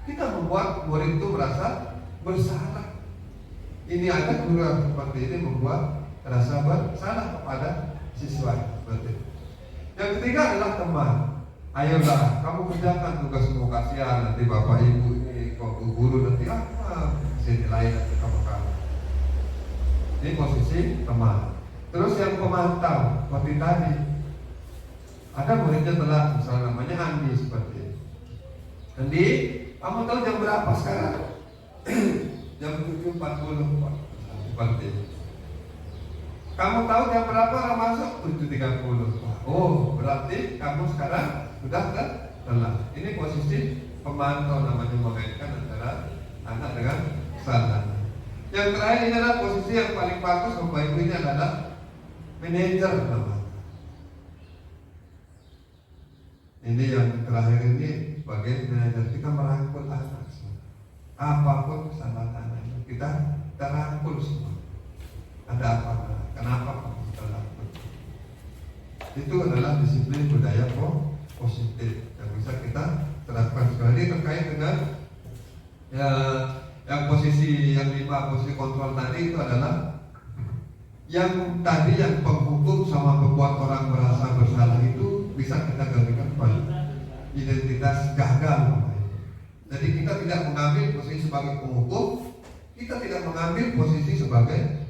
Kita membuat murid itu merasa bersalah. Ini ada guru yang seperti ini membuat rasa bersalah kepada siswa seperti itu. Yang ketiga adalah teman. Ayolah, kamu kerjakan tugasmu, kasihan nanti bapak ibu ini, guru nanti apa sini lain nanti kamu. Ini posisi teman. Terus yang pemantau, seperti tadi, ada muridnya telat, misalnya namanya Andi seperti itu. Andi, kamu tahu jam berapa sekarang? Jam 7.40 seperti itu. Kamu tahu jam berapa orang masuk? 7.30. Oh, berarti kamu sekarang sudah telat. Ini posisi pemantau, namanya mengaitkan antara anak dengan kesalahan. Yang terakhir ini adalah posisi yang paling bagus Bapak Ibu, ini adalah manajer namanya. Ini yang terakhir ini sebagai manajer, kita merangkul anak semua. Apapun kesalahan anak kita rangkul semua. Ada apa? Kenapa kamu terlalu? Itu adalah disiplin budaya positif yang bisa kita terapkan. Sekali terkait dengan yang posisi yang 5 posisi kontrol tadi, itu adalah yang tadi yang penghukum sama membuat orang merasa bersalah itu bisa kita gantikan pada identitas gagal. Jadi kita tidak mengambil posisi sebagai penghukum, kita tidak mengambil posisi sebagai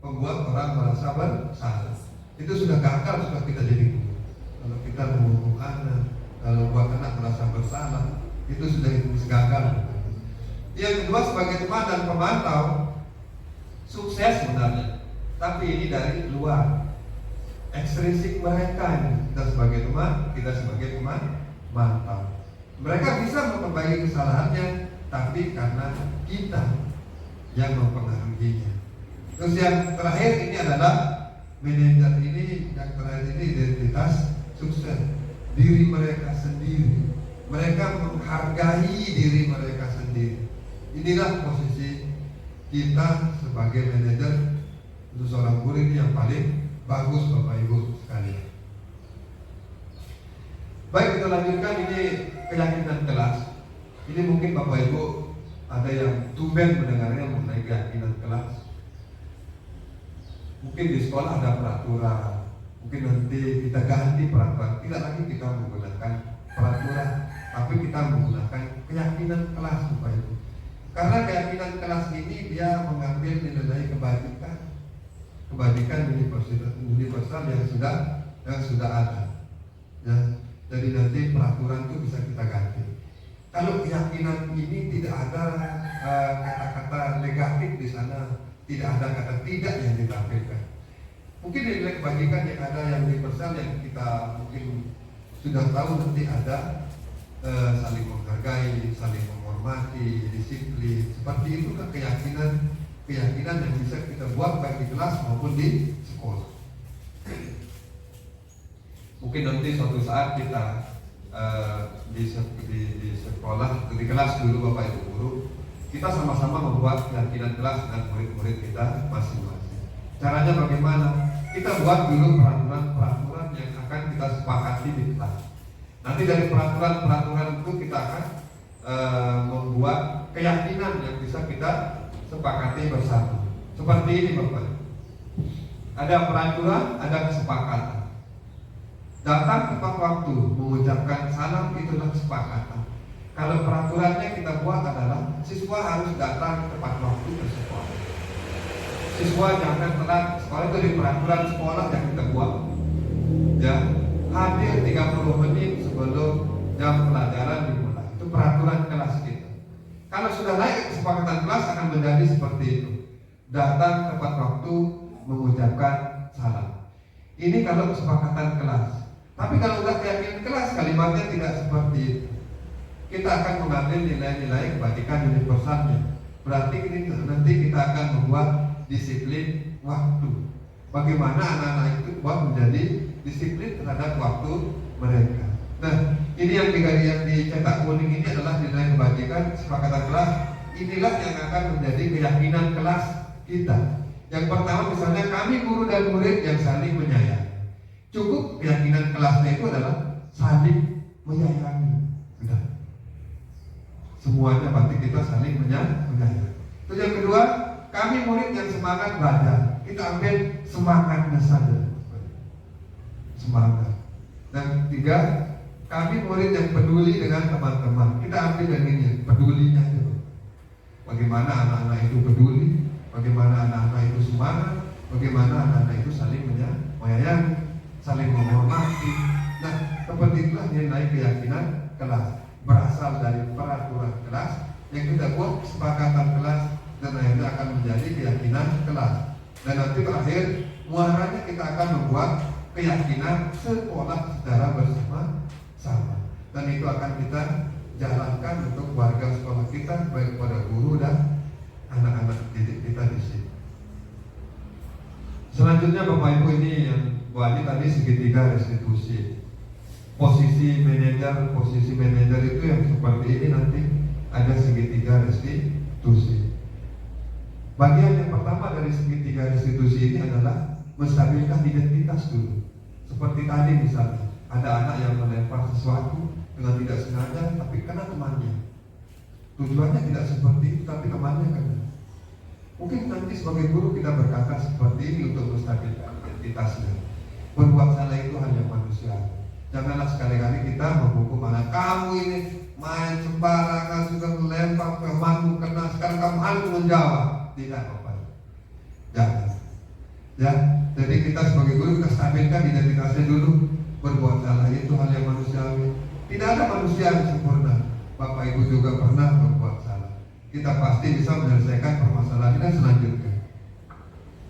membuat orang merasa bersalah. Itu sudah gagal, sudah kita jadi guru. Kalau kita menghukum anak, kalau buat anak merasa bersalah, itu sudah gagal. Yang kedua, sebagai teman dan pemantau, sukses sebenarnya, tapi ini dari luar, ekstrinsik mereka ini. Kita sebagai teman, kita sebagai pemantau. Mereka bisa memperbaiki kesalahannya, tapi karena kita yang mempengaruhinya. Terus yang terakhir ini adalah manajer ini, yang terakhir ini identitas sukses, diri mereka sendiri. Mereka menghargai diri mereka sendiri. Inilah posisi kita sebagai manajer untuk seorang guru ini yang paling bagus Bapak Ibu sekalian. Baik, kita lanjutkan ini keyakinan kelas. Ini mungkin Bapak Ibu ada yang tumben mendengarnya mengenai keyakinan kelas. Mungkin di sekolah ada peraturan, mungkin nanti kita ganti peraturan, tidak lagi kita menggunakan peraturan, tapi kita menggunakan keyakinan kelas Bapak Ibu. Karena keyakinan kelas ini dia mengambil nilai kebajikan universal yang sudah ada. Ya, jadi nanti peraturan itu bisa kita ganti. Kalau keyakinan ini tidak ada kata-kata negatif di sana, tidak ada kata tidak yang ditampilkan. Mungkin nilai kebajikan yang ada yang universal yang kita mungkin sudah tahu nanti ada saling menghargai, saling menghormati, disiplin. Seperti itu kan keyakinan yang bisa kita buat baik di kelas maupun di sekolah. Mungkin nanti suatu saat kita di sekolah, di kelas dulu Bapak Ibu guru, kita sama-sama membuat keyakinan kelas dengan murid-murid kita masing-masing. Caranya bagaimana? Kita buat dulu peraturan-peraturan yang akan kita sepakati di kelas. Nanti dari peraturan-peraturan itu kita akan membuat keyakinan yang bisa kita sepakati bersama. Seperti ini Bapak. Ada peraturan, ada kesepakatan. Datang tepat waktu, mengucapkan salam itulah kesepakatan. Kalau peraturannya kita buat adalah siswa harus datang tepat waktu ke sekolah. Siswa jangan telat sekolah, itu di peraturan sekolah yang kita buat. Ya, hadir 30 menit sebelum jam pelajaran dimulai. Itu peraturan kelas kita. Kalau sudah naik kesepakatan kelas akan menjadi seperti itu. Datang tepat waktu, mengucapkan salam. Ini kalau kesepakatan kelas. Tapi kalau udah keyakinan kelas, kalimatnya tidak seperti itu. Kita akan mengambil nilai-nilai kebajikan universalnya. Berarti ini nanti kita akan membuat disiplin waktu. Bagaimana anak-anak itu buat menjadi disiplin terhadap waktu mereka. Nah, ini yang dicetak kuning ini adalah nilai kebajikan kesepakatan kelas. Inilah yang akan menjadi keyakinan kelas kita. Yang pertama misalnya kami guru dan murid yang saling menyayangi. Cukup keyakinan kelasnya itu adalah saling menyayangi. Sudah. Semuanya berarti kita saling menyayangi. Terus yang kedua, kami murid yang semangat belajar. Kita ambil semangatnya saja. Semangat. Dan tiga, kami murid yang peduli dengan teman-teman. Kita ambil yang ini, pedulinya itu. Bagaimana anak-anak itu peduli, bagaimana anak-anak itu semangat, bagaimana anak-anak itu saling menyayangi, saling menghormati. Nah, seperti itulah nilai keyakinan kelas. Berasal dari peraturan kelas yang kita buat kesepakatan kelas dan akhirnya akan menjadi keyakinan kelas. Dan nanti terakhir muaranya kita akan membuat keyakinan sekolah secara bersama-sama. Dan itu akan kita jalankan untuk warga sekolah kita, baik pada guru dan anak-anak didik kita di sini. Selanjutnya Bapak Ibu, ini yang Bu Adi tadi segitiga restitusi. Posisi manajer itu yang seperti ini nanti ada segitiga restitusi. Bagian yang pertama dari segitiga restitusi ini adalah menstabilkan identitas dulu. Seperti tadi misalnya, ada anak yang melempar sesuatu dengan tidak sengaja tapi kena temannya. Tujuannya tidak seperti itu tapi temannya kena. Mungkin nanti sebagai guru kita berkata seperti ini untuk menstabilkan identitasnya. Berbuat salah itu hanya manusia. Janganlah sekali-kali kita menghukum anak kamu ini main sembarangan sudah melempar temanmu kena, sekarang kamu harus menjawab. Tidak Bapak. Jangan. Ya, jadi kita sebagai guru kita stabilkan identitasnya dulu. Berbuat salah itu hal yang manusiawi. Tidak ada manusia yang sempurna. Bapak Ibu juga pernah berbuat salah. Kita pasti bisa menyelesaikan permasalahan dan selanjutnya.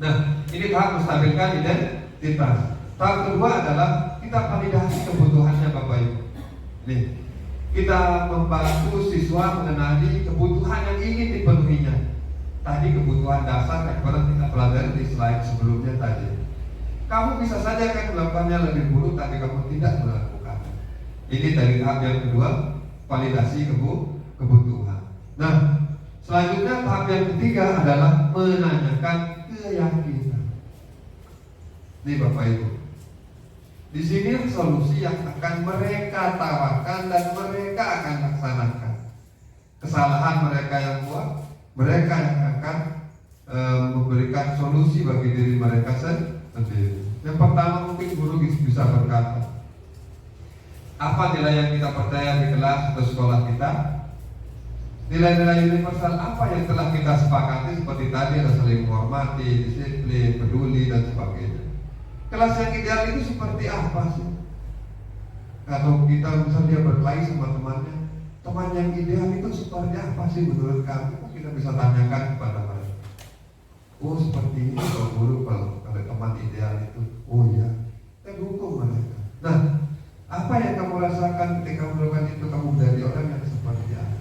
Nah, ini tahap menstabilkan identitas. Tahap kedua adalah kita validasi kebutuhannya Bapak Ibu. Nih, kita membantu siswa mengenali kebutuhan yang ingin dipenuhinya. Tadi kebutuhan dasar yang pernah kita pelajari di slide sebelumnya tadi. Kamu bisa saja kan melakukannya lebih buruk, tapi kamu tidak melakukan. Ini dari tahap yang kedua, validasi kebutuhan. Nah, selanjutnya tahap yang ketiga adalah menanyakan keyakinan. Ini Bapak Ibu, Di sini solusi yang akan mereka tawarkan dan mereka akan laksanakan. Kesalahan mereka yang buat, mereka yang akan memberikan solusi bagi diri mereka sendiri. Yang pertama mungkin guru bisa berkata, apa nilai yang kita percaya di kelas atau sekolah kita? Nilai-nilai universal apa yang telah kita sepakati seperti tadi, ada saling menghormati, disiplin, peduli dan sebagainya. Kelas yang ideal itu seperti apa sih? Kalau kita misalnya berkelahi sama temannya, teman yang ideal itu seperti apa sih menurut kamu? Kita bisa tanyakan kepada mereka. Oh seperti ini kalau guru, kalau teman ideal itu, oh ya, kita dukung mereka. Nah, apa yang kamu rasakan ketika melakukan itu? Kamu dari orang yang seperti apa?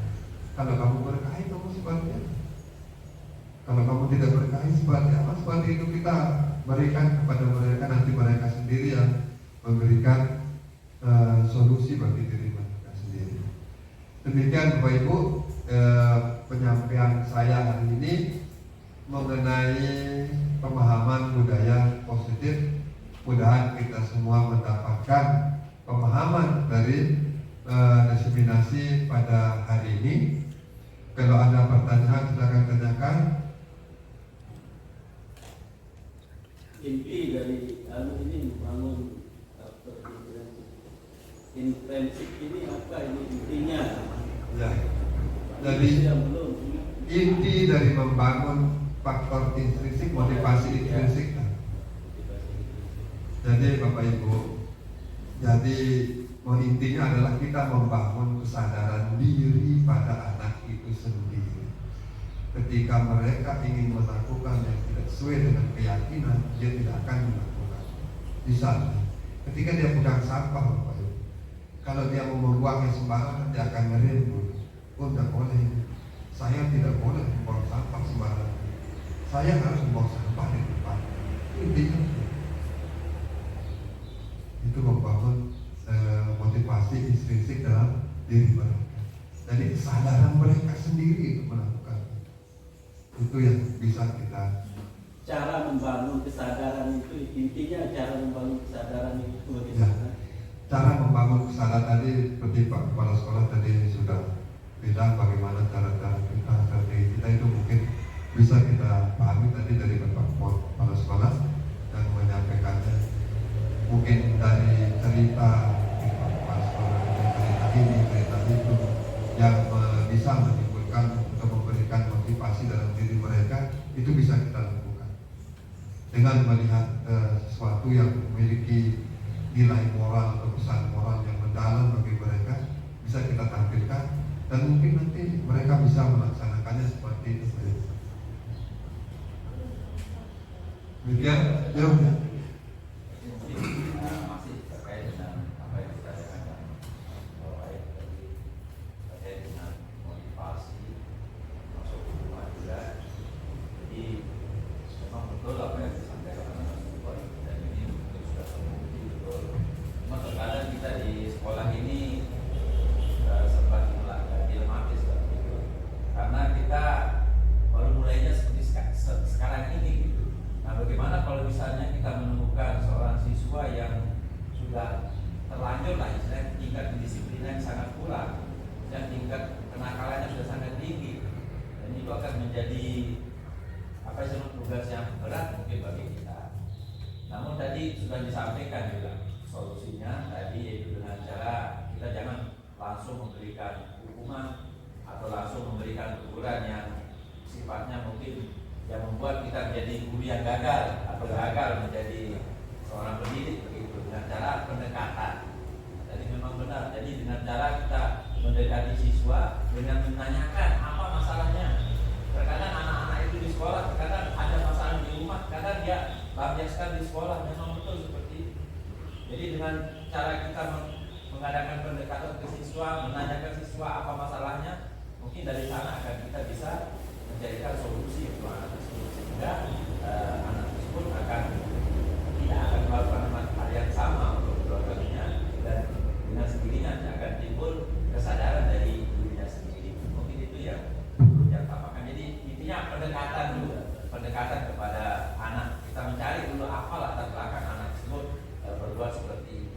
Kalau kamu berkahi, kamu seperti apa? Kalau kamu tidak berkahi, seperti apa? Seperti itu kita berikan kepada mereka, nanti mereka sendiri yang memberikan solusi bagi diri mereka sendiri. Demikian Bapak Ibu, penyampaian saya hari ini mengenai pemahaman budaya positif. Mudah-mudahan kita semua mendapatkan pemahaman dari diseminasi pada hari ini. Kalau ada pertanyaan silakan tanyakan. Inti dari ini membangun prinsip ini apa ini intinya? Ya. Jadi inti dari membangun faktor intrinsik, motivasi intrinsik. Jadi Bapak Ibu, jadi intinya adalah kita membangun kesadaran diri pada anak itu sendiri. Ketika mereka ingin melakukan yang tidak sesuai dengan keyakinan, dia tidak akan melakukan. Misalnya, ketika dia pegang sampah, Bapak Ibu, kalau dia mau membuangnya sembarangan, dia akan merembut. Oh, tidak boleh. Saya tidak boleh membuang sampah sembarangan. Saya harus membuang sampah di depan. Intinya itu membangun motivasi intrinsik dalam diri mereka. Jadi kesadaran mereka sendiri untuk melakukan itu yang bisa kita. Cara membangun kesadaran itu intinya cara membangun kesadaran itu bagaimana? Ya, cara membangun kesadaran tadi seperti Pak Kepala Sekolah tadi sudah bilang bagaimana cara-cara kita, strategi kita itu mungkin bisa kita pahami tadi dari Bapak Kepala Sekolah dan menyampaikannya. Mungkin dari cerita Pak Kepala Sekolah, cerita ini, cerita itu yang bisa menimbulkan atau memberikan motivasi dalam diri mereka, itu bisa kita lakukan dengan melihat sesuatu yang memiliki nilai moral atau pesan moral yang mendalam bagi mereka, bisa kita tampilkan dan mungkin nanti mereka bisa melaksanakannya seperti itu. Demikian, ya. Masih terkait dengan apa yang kita katakan bahwa terkait dengan motivasi masuk rumah juga. Jadi memang betul apa yang disampaikan oleh dan ini mungkin sudah terbukti betul. Cuma terkadang kita di sekolah ini sempat dilematis gitu. Karena kita baru mulainya seperti sekarang ini gitu. Nah, bagaimana kalau misalnya kita menemukan seorang siswa yang sudah terlanjur lah istilahnya tingkat kedisiplinan yang sangat kurang dan tingkat kenakalannya sudah sangat tinggi, dan itu akan menjadi apa istilahnya tugas yang berat mungkin bagi kita. Namun tadi sudah disampaikan juga solusinya tadi, yaitu dengan cara kita jangan langsung memberikan hukuman atau langsung memberikan teguran yang sifatnya mungkin yang membuat kita menjadi guru yang gagal atau gagal menjadi seorang pendidik begitu, dengan cara pendekatan. Jadi memang benar. Jadi dengan cara kita mendekati siswa dengan menanyakan apa masalahnya. Terkadang anak-anak itu di sekolah, terkadang ada masalah di rumah, kadang dia lampiaskan di sekolah. Memang betul seperti itu. Jadi dengan cara kita mengadakan pendekatan ke siswa, menanyakan siswa apa masalahnya, mungkin dari sana akan kita bisa menjadikan solusi untuk anak tersebut, sehingga anak tersebut tidak akan melakukan hal yang sama untuk kedua kalinya, dan dengan sendirinya akan timbul kesadaran dari dirinya sendiri. Mungkin itu yang perlu kita tambahkan. Jadi intinya pendekatan dulu, pendekatan kepada anak. Kita mencari dulu apa latar belakang anak tersebut berbuat seperti ini.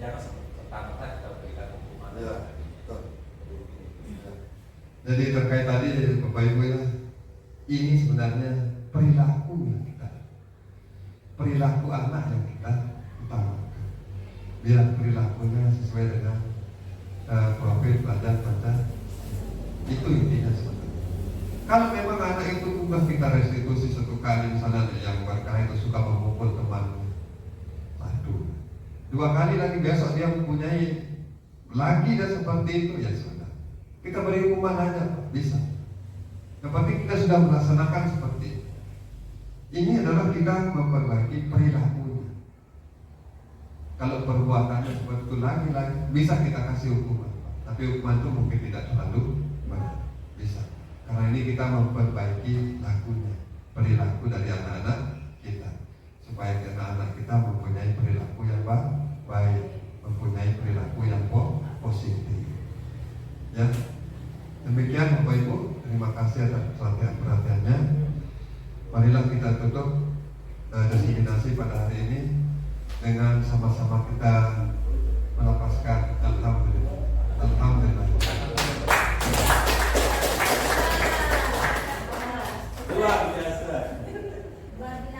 jangan serta-merta kita berikan hukuman. Ya, betul. Ya. Jadi terkait tadi Bapak Ibu ya, ini sebenarnya perilaku yang kita, perilaku anak yang kita utamakan. Biar perilakunya sesuai dengan profil pelajar pada itu intinya sebenarnya. Kalau memang anak itu sudah kita restitusi satu kali, misalnya yang berkah itu suka memukul temannya, satu, dua kali lagi besok dia mempunyai lagi dan seperti itu, ya sudah, kita beri hukuman aja, bisa. Yang penting kita sudah melaksanakan seperti itu. Ini adalah kita memperbaiki perilakunya. Kalau perbuatannya seperti itu lagi bisa kita kasih hukuman, tapi hukuman itu mungkin tidak terlalu banyak, bisa. Karena ini kita memperbaiki lakunya, perilaku dari anak-anak kita, supaya anak-anak kita mempunyai perilaku yang baik, mempunyai perilaku yang positif. Ya, demikian Bapak Ibu, terima kasih atas perhatiannya. Marilah kita tutup diseminasi pada hari ini dengan sama-sama kita melapaskan alhamdulillah. Alhamdulillah. Luar biasa. Luar biasa.